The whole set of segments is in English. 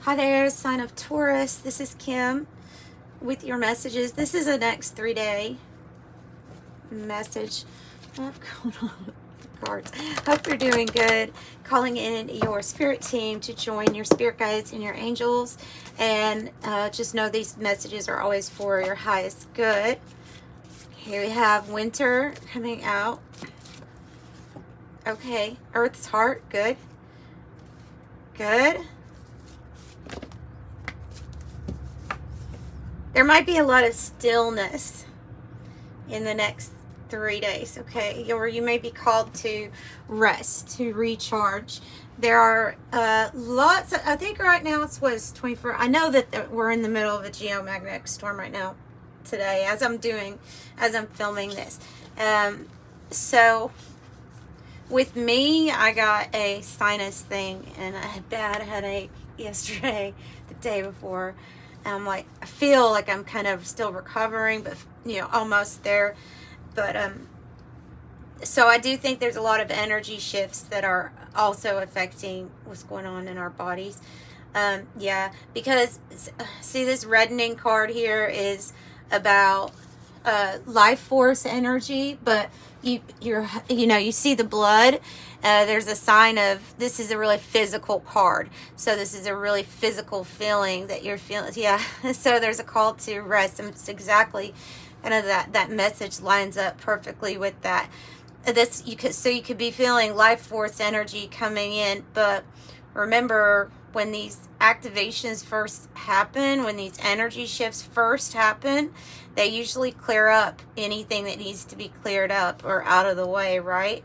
Hi there, sign of Taurus. This is Kim with your messages. This is a next 3-day message. What's going on with the cards? Hope you're doing good. Calling in your spirit team to join your spirit guides and your angels. And just know these messages are always for your highest good. Here we have winter coming out. Okay, Earth's heart. Good. Good. There might be a lot of stillness in the next 3 days, okay? Or you may be called to rest, to recharge. There are lots of, I think right now it's 24. I know that we're in the middle of a geomagnetic storm right now today as I'm filming this. So with me, I got a sinus thing and I had bad headache yesterday, the day before. I'm like, I feel like I'm kind of still recovering, but almost there. But so I do think there's a lot of energy shifts that are also affecting what's going on in our bodies. Yeah, because see, this reddening card here is about life force energy, but you see the blood. There's a sign of, this is a really physical card. So this is a really physical feeling that you're feeling. Yeah. So there's a call to rest. And it's exactly kind of that message lines up perfectly with that. You could be feeling life force energy coming in, but remember, when these activations first happen, when these energy shifts first happen, they usually clear up anything that needs to be cleared up or out of the way, right?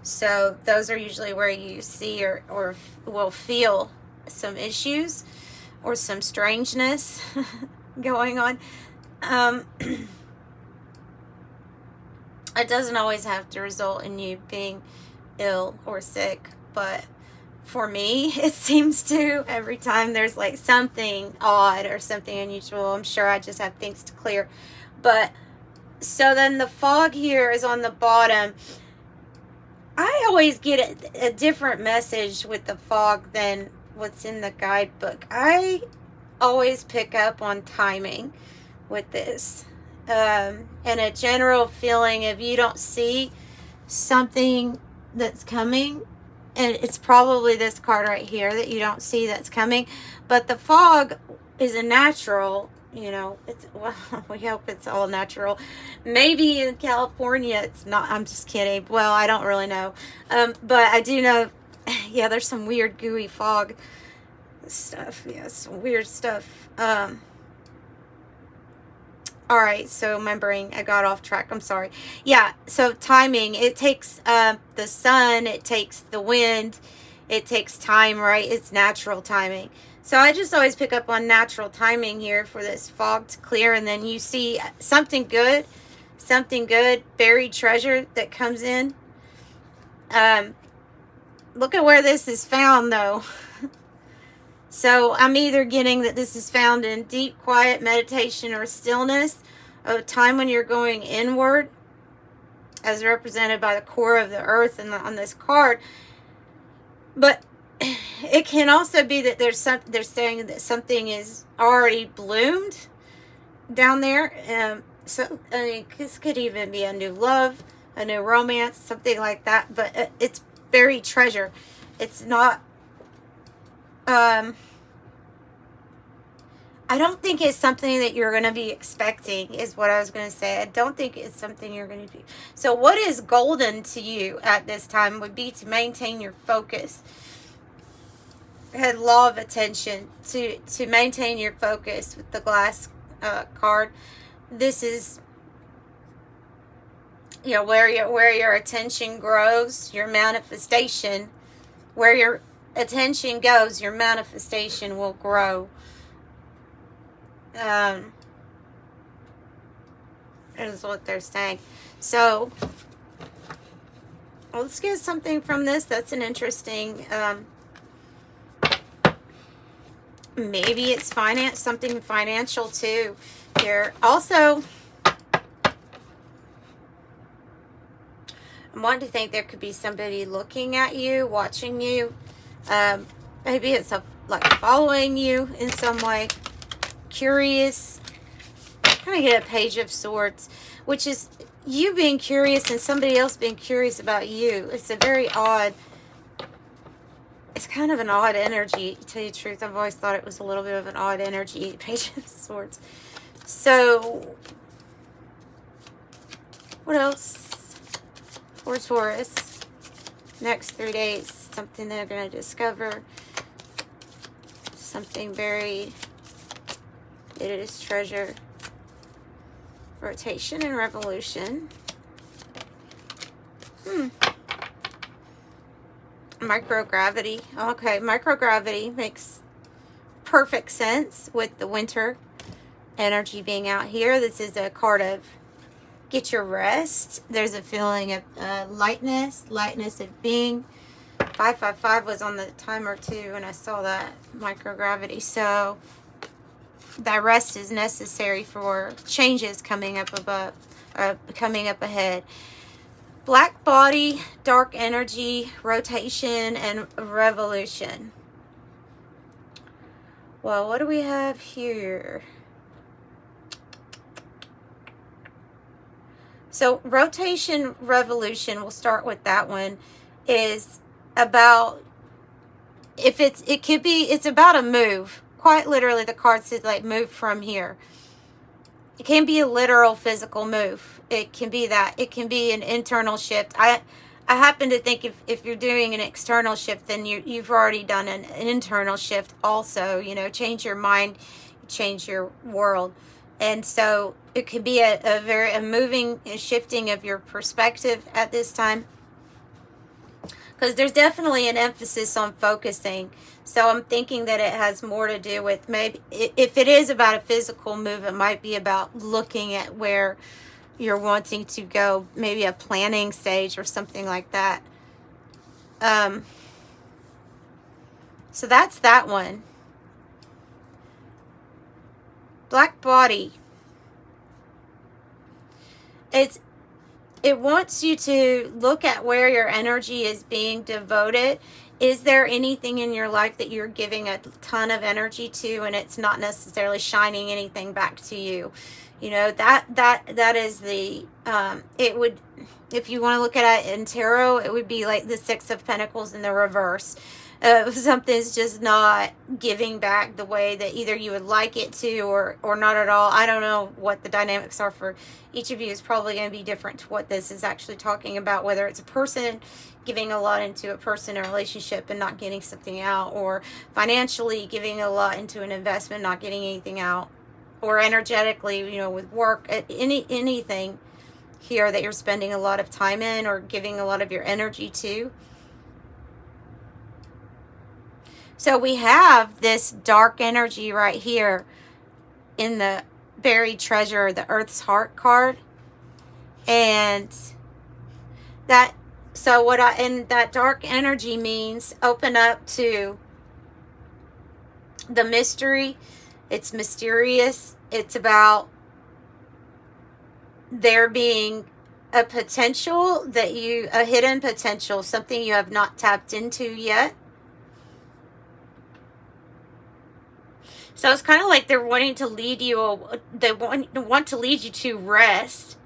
So those are usually where you see or will feel some issues or some strangeness going on. It doesn't always have to result in you being ill or sick, but for me, it seems to. Every time there's like something odd or something unusual, I'm sure I just have things to clear. But so then the fog here is on the bottom. I always get a different message with the fog than what's in the guidebook. I always pick up on timing with this. And a general feeling if you don't see something that's coming, and it's probably this card right here that you don't see that's coming, but the fog is a natural, well, we hope it's all natural. Maybe in California it's not. I'm just kidding. Well, I don't really know. But I do know, yeah, there's some weird gooey fog stuff. Yeah, some weird stuff. All right, so remembering, I got off track. I'm sorry. Yeah, so timing. It takes the sun, it takes the wind, it takes time, right? It's natural timing. So I just always pick up on natural timing here for this fog to clear, and then you see something good, buried treasure that comes in. Look at where this is found, though. So I'm either getting that this is found in deep, quiet meditation or stillness, a time when you're going inward, as represented by the core of the earth and on this card. But it can also be that they're saying that something is already bloomed down there. So this could even be a new love, a new romance, something like that. But it's buried treasure. It's not. I don't think it's something that you're going to be expecting, is what I was going to say. I don't think it's something you're going to be. So what is golden to you at this time would be to maintain your focus. Law of attention, to maintain your focus with the glass card. This is, where your attention grows, your manifestation. Where your attention goes, your manifestation will grow. Is what they're saying. So let's get something from this. That's an interesting, maybe it's something financial too here. Also, I'm wanting to think there could be somebody looking at you, watching you. Maybe it's a like following you in some way. Curious. Kind of get a Page of Swords, which is you being curious and somebody else being curious about you. It's a very odd, it's kind of an odd energy, to tell you the truth. I've always thought it was a little bit of an odd energy, Page of Swords. So, what else for Taurus? Next 3 days, something they're going to discover. Something buried. It is treasure. Rotation and revolution. Microgravity. Okay, microgravity makes perfect sense with the winter energy being out here. This is a card of get your rest. There's a feeling of lightness of being. 555 was on the timer too, and I saw that microgravity. So that rest is necessary for changes coming up above, coming up ahead. Black body, dark energy, rotation, and revolution. Well, what do we have here? So rotation, revolution, we'll start with that one, is about, it's about a move. Quite literally, the card says like move from here. It can be a literal physical move. It can be that. It can be an internal shift. I happen to think if you're doing an external shift, then you've already done an internal shift also. You know, change your mind, change your world. And so it could be a moving, a shifting of your perspective at this time. Because there's definitely an emphasis on focusing. So I'm thinking that it has more to do with, maybe if it is about a physical move, it might be about looking at where you're wanting to go, maybe a planning stage or something like that. So that's that one. Black body. It wants you to look at where your energy is being devoted. Is there anything in your life that you're giving a ton of energy to and it's not necessarily shining anything back to you? You know, that is the, it would, if you want to look at it in tarot, it would be like the Six of Pentacles in the reverse. Something's just not giving back the way that either you would like it to or not at all. I don't know what the dynamics are for each of you. Is probably going to be different to what this is actually talking about, whether it's a person giving a lot into a person or relationship and not getting something out, or financially giving a lot into an investment, not getting anything out, or energetically, you know, with work, anything here that you're spending a lot of time in or giving a lot of your energy to. So we have this dark energy right here in the buried treasure, the Earth's Heart card. And that, so and that dark energy means open up to the mystery. It's mysterious. It's about there being a potential that a hidden potential, something you have not tapped into yet. So it's kind of like they're wanting to lead you, they want to lead you to rest,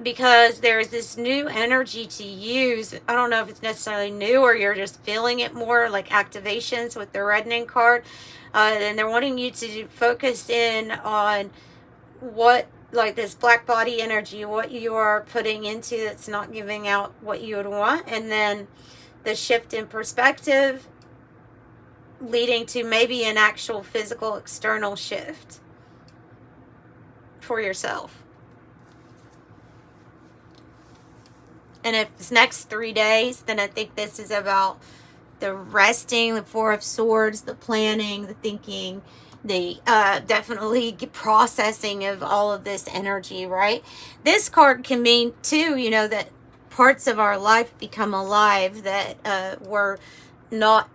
because there's this new energy to use. I don't know if it's necessarily new or you're just feeling it more, like activations with the reddening card. And they're wanting you to focus in on what, like this black body energy, what you are putting into that's not giving out what you would want. And then the shift in perspective leading to maybe an actual physical external shift for yourself. And if it's next 3 days, then I think this is about the resting, the Four of Swords, the planning, the thinking, the definitely processing of all of this energy, right? This card can mean too, you know, that parts of our life become alive that we're not,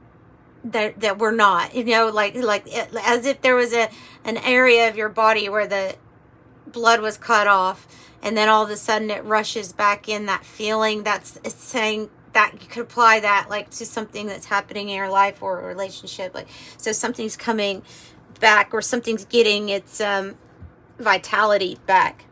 that we're not, you know, like as if there was an area of your body where the blood was cut off, and then all of a sudden it rushes back in. That feeling, it's saying that you could apply that like to something that's happening in your life or a relationship. Like, so something's coming back, or something's getting its vitality back.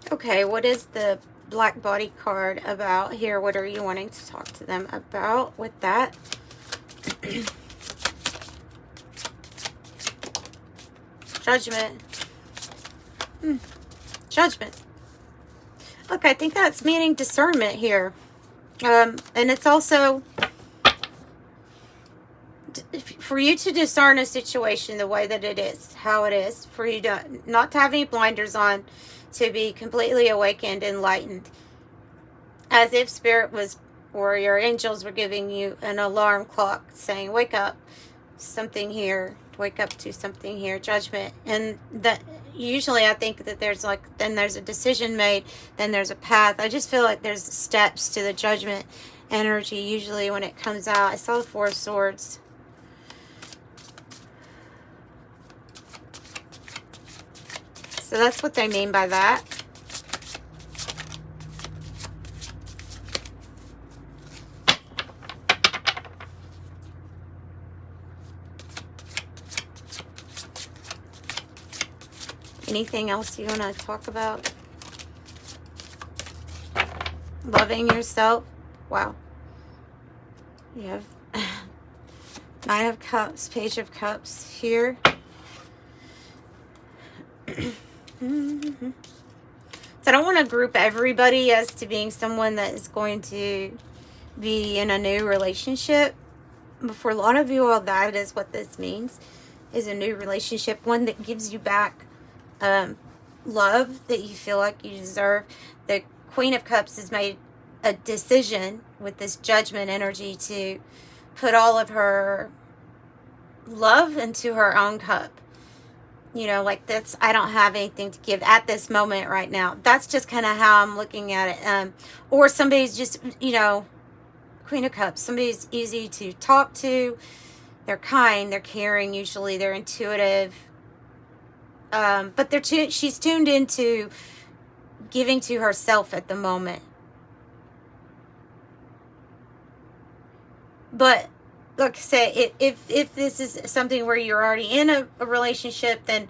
Okay, what is the black body card about here? What are you wanting to talk to them about with that? Judgment. Judgment. Look, I think that's meaning discernment here. And it's also for you to discern a situation the way that it is, how it is, for you to not to have any blinders on, to be completely awakened, enlightened, as if spirit was, or your angels were giving you an alarm clock saying, wake up, something here, wake up to something here, judgment. And that usually I think that there's like, then there's a decision made, then there's a path. I just feel like there's steps to the judgment energy usually when it comes out. I saw the Four of Swords. So that's what they mean by that. Anything else you want to talk about? Loving yourself. Wow. You have Nine of Cups, Page of Cups here. So I don't want to group everybody as to being someone that is going to be in a new relationship. But for a lot of you all, that is what this means, is a new relationship. One that gives you back love that you feel like you deserve. The Queen of Cups has made a decision with this judgment energy to put all of her love into her own cup. You know, like that's, I don't have anything to give at this moment right now. That's just kind of how I'm looking at it. Or somebody's just, you know, Queen of Cups, somebody's easy to talk to. They're kind, they're caring, usually they're intuitive. But she's tuned into giving to herself at the moment. But like I say, if this is something where you're already in a relationship, then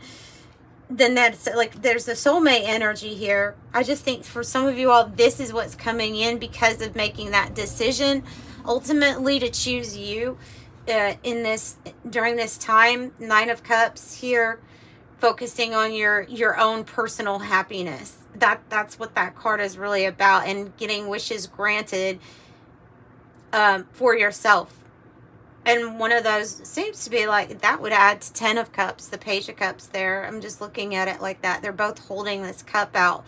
that's like, there's the soulmate energy here. I just think for some of you all, this is what's coming in because of making that decision ultimately to choose you in this, during this time. Nine of Cups here, focusing on your own personal happiness. That's what that card is really about, and getting wishes granted for yourself. And one of those seems to be like, that would add to Ten of Cups, the Page of Cups there. I'm just looking at it like that. They're both holding this cup out.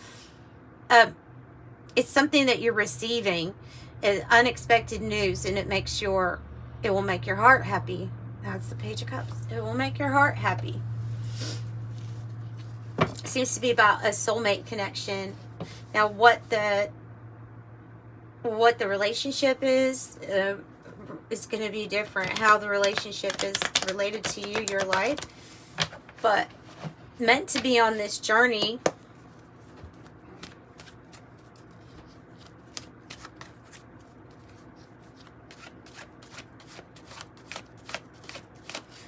It's something that you're receiving, unexpected news, and it will make your heart happy. That's the Page of Cups. It will make your heart happy. It seems to be about a soulmate connection. Now, what the relationship is going to be different. How the relationship is related to you, your life, but meant to be on this journey.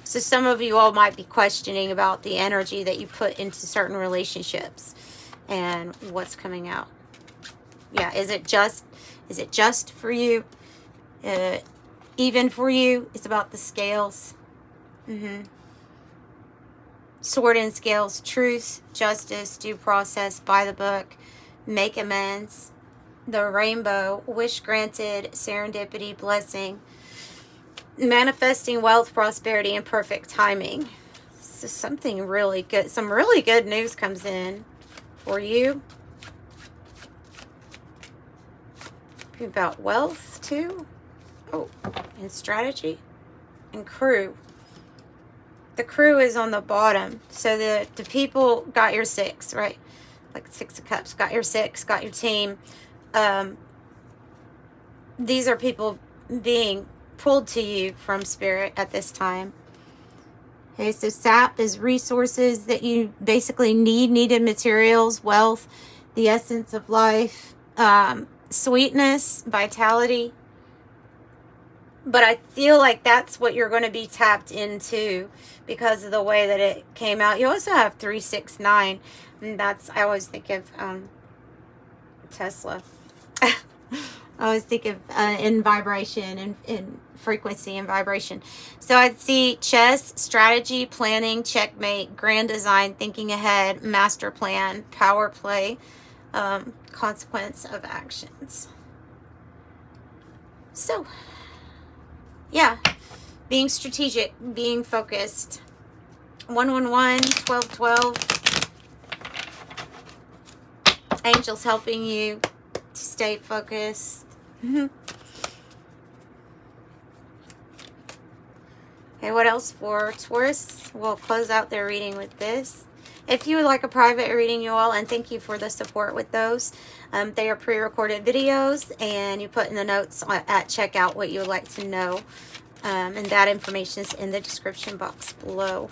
So some of you all might be questioning about the energy that you put into certain relationships and what's coming out. Yeah, is it just for you? Even for you? It's about the scales. Sword and scales. Truth, justice, due process, by the book, make amends, the rainbow, wish granted, serendipity, blessing, manifesting wealth, prosperity, and perfect timing. So something really good, some really good news comes in for you. About wealth too. Oh, and strategy and crew. the crew is on the bottom. So the people got your 6, right? Like 6 of Cups, got your 6, got your team. These are people being pulled to you from Spirit at this time. Okay, so sap is resources that you basically needed materials, wealth, the essence of life, sweetness, vitality. But I feel like that's what you're going to be tapped into because of the way that it came out. You also have 3, 6, 9. And that's, I always think of Tesla. I always think of in vibration and in frequency and vibration. So I'd see chess, strategy, planning, checkmate, grand design, thinking ahead, master plan, power play, consequence of actions. So, yeah, being strategic, being focused. 111, 1212. Angels helping you to stay focused. Okay, what else for Taurus? We'll close out their reading with this. If you would like a private reading, you all, and thank you for the support with those. They are pre-recorded videos, and you put in the notes at checkout what you would like to know. And that information is in the description box below.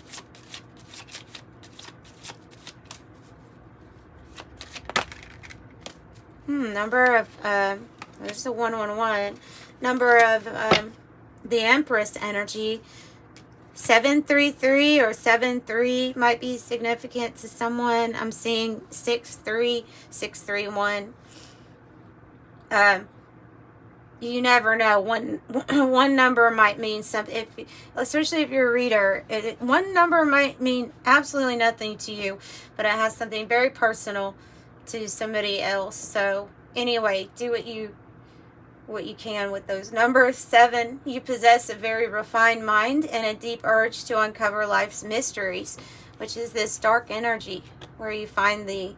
Number of, there's the 111. Number of the Empress energy. 733 or 73 might be significant to someone. I'm seeing 63, 631. You never know. One number might mean something. Especially if you're a reader, one number might mean absolutely nothing to you, but it has something very personal to somebody else. So anyway, do what you can with those numbers. 7, you possess a very refined mind and a deep urge to uncover life's mysteries, which is this dark energy where you find the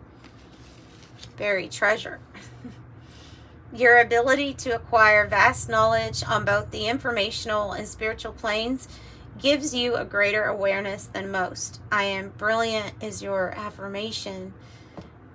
buried treasure. Your ability to acquire vast knowledge on both the informational and spiritual planes gives you a greater awareness than most. I am brilliant is your affirmation.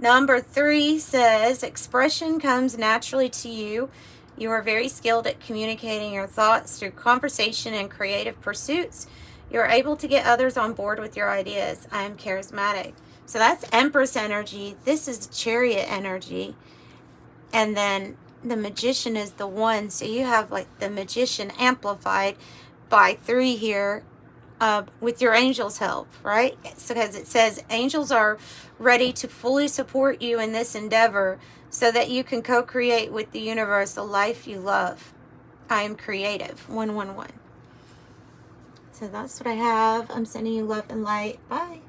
Number 3 says, expression comes naturally to you. You are very skilled at communicating your thoughts through conversation and creative pursuits. You're able to get others on board with your ideas. I am charismatic. So that's Empress energy. This is Chariot energy. And then the Magician is the 1. So you have like the Magician amplified by 3 here. With your angels' help, right? So, because it says angels are ready to fully support you in this endeavor so that you can co-create with the universe a life you love. I am creative. 111. So that's what I have. I'm sending you love and light. Bye.